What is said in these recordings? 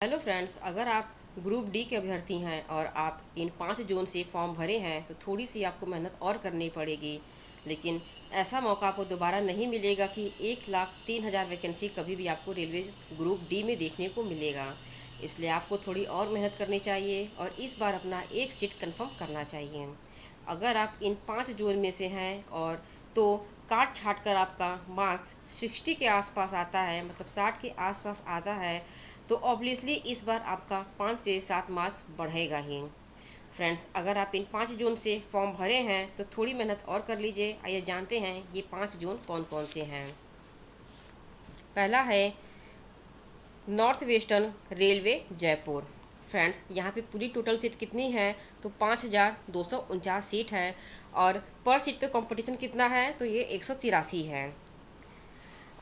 Hello friends, अगर आप group D के अभ्यर्थी हैं और आप इन 5 जून से फॉर्म भरे हैं तो थोड़ी सी आपको मेहनत और करनी पड़ेगी। लेकिन ऐसा मौका आपको दोबारा नहीं मिलेगा कि 1,03,000 वैकेंसी कभी भी आपको रेलवे ग्रुप डी में देखने को मिलेगा। इसलिए आपको थोड़ी और मेहनत करनी चाहिए और इस बार अपना एक सीट कंफर्म करना चाहिए। अगर आप इन 5 जून में से हैं और तो काट छाट कर आपका मार्क्स 60 के आसपास आता है, मतलब 60 के आसपास आता है, तो ऑब्वियसली इस बार आपका 5 से 7 मार्क्स बढ़ेगा ही। फ्रेंड्स, अगर आप इन 5 जून से फॉर्म भरे हैं तो थोड़ी मेहनत और कर लीजिए। आइए जानते हैं ये 5 जून कौन कौन से हैं। पहला है north western railway Jaipur. Friends, यहाँ पे पूरी टोटल सीट कितनी है तो 5,249 सीट है और पर सीट पे कंपटीशन कितना है तो ये 183 है।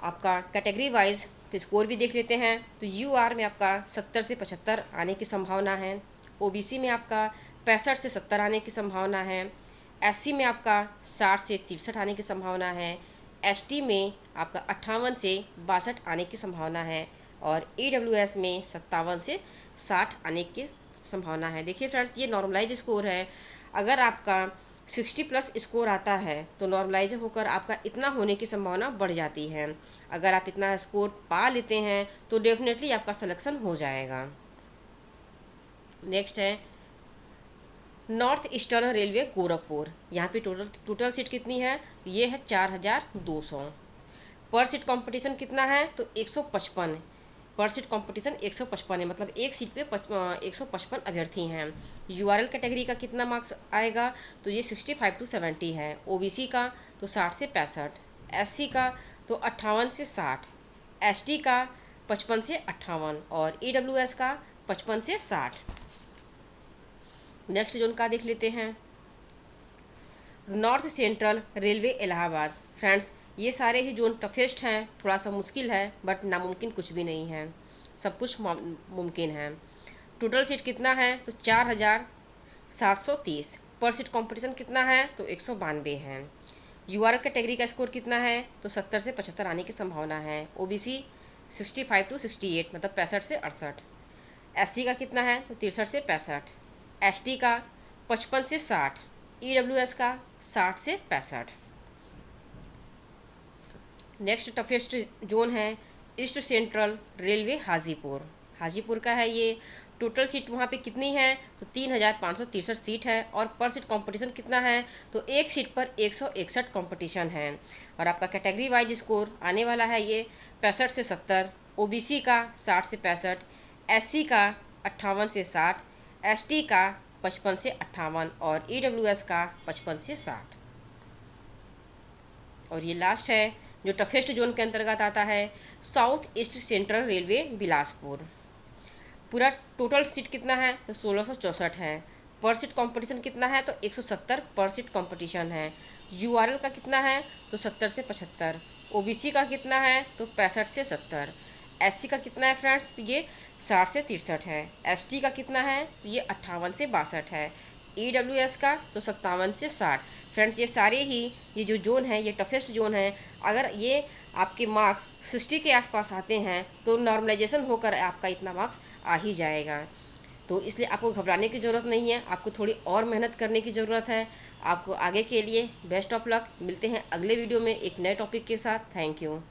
आपका कैटेगरी वाइज स्कोर भी देख लेते हैं तो यूआर में आपका 70 से 75 आने की संभावना है, ओबीसी में आपका 65 से 70 आने की संभावना है, एससी में आपका 60 से 63 आने की संभावना है, एसटी में आपका 58 से 62 आने की संभावना है और ईडब्ल्यूएस में 57 से 60 आने की संभावना है। देखिए फ्रेंड्स, ये नॉर्मलाइज स्कोर है। अगर आपका 60+ स्कोर आता है तो नॉर्मलाइज होकर आपका इतना होने की संभावना बढ़ जाती है। अगर आप इतना स्कोर पा लेते हैं तो डेफिनेटली आपका सिलेक्शन हो जाएगा। नेक्स्ट है नॉर्थ ईस्टर्न रेलवे गोरखपुर। यहाँ पे टोटल सीट कितनी है, ये है 4,200। पर सीट कंपटीशन कितना है तो 155। पर सीट कंपटीशन 155 है, मतलब एक सीट पे 155 अभ्यर्थी हैं। यूआरएल कैटेगरी का कितना मार्क्स आएगा तो ये 65 to 70 है, ओबीसी का तो 60 से 65, एससी का तो 58 से 60, एसटी का 55 से 58 और ईडब्ल्यूएस का 55 से 60। नेक्स्ट जोन का देख लेते हैं north central railway Allahabad. Friends, ये सारे ही जोन टफेस्ट हैं, थोड़ा सा मुश्किल है बट नामुमकिन कुछ भी नहीं है, सब कुछ मुमकिन है। टोटल सीट कितना है तो 4,730। पर सीट कंपटीशन कितना है तो 192 है। यूआर कैटेगरी का स्कोर कितना है तो 70 से 75 आने की संभावना है, ओबीसी 65 to 68 मतलब 65 से 68, एससी का कितना है तो 63 से 65, एसटी का 55 से 60, ईडब्ल्यूएस का 60 से 65। नेक्स्ट टफेस्ट जोन है east central railway Hajipur. Hajipur का है ये। टोटल सीट वहाँ पे कितनी है तो 3,563 सीट है और पर सीट कंपटीशन कितना है तो एक सीट पर 161 कंपटीशन है। और आपका कैटेगरी वाइज स्कोर आने वाला है ये 65 से 70, ओबीसी का 60 से 65, एससी का 58 से 60, एसटी का 55 से 58 और ईडब्ल्यूएस का 55 से 60। और ये लास्ट है जो टफेस्ट जोन के अंतर्गत आता है south east central railway Bilaspur. पूरा टोटल सीट कितना है तो 1,664 है। पर सीट कंपटीशन कितना है तो 170 पर सीट कंपटीशन है। यूआरएल का कितना है तो 70 से 75, ओबीसी का कितना है तो 65 से 70, एससी का कितना है फ्रेंड्स तो ये 60 से 63 है, एसटी का कितना है तो ये 58 से 62 है, ईडब्ल्यूएस का तो 57 से 60। फ्रेंड्स, ये सारे ही ये जो जोन है ये टफेस्ट जोन है। अगर ये आपके मार्क्स 60 के आसपास आते हैं तो नॉर्मलाइजेशन होकर आपका इतना मार्क्स आ ही जाएगा। तो इसलिए आपको घबराने की ज़रूरत नहीं है, आपको थोड़ी और मेहनत करने की ज़रूरत है। आपको आगे के लिए बेस्ट ऑफ लक। मिलते हैं अगले वीडियो में एक नए टॉपिक के साथ। Thank you.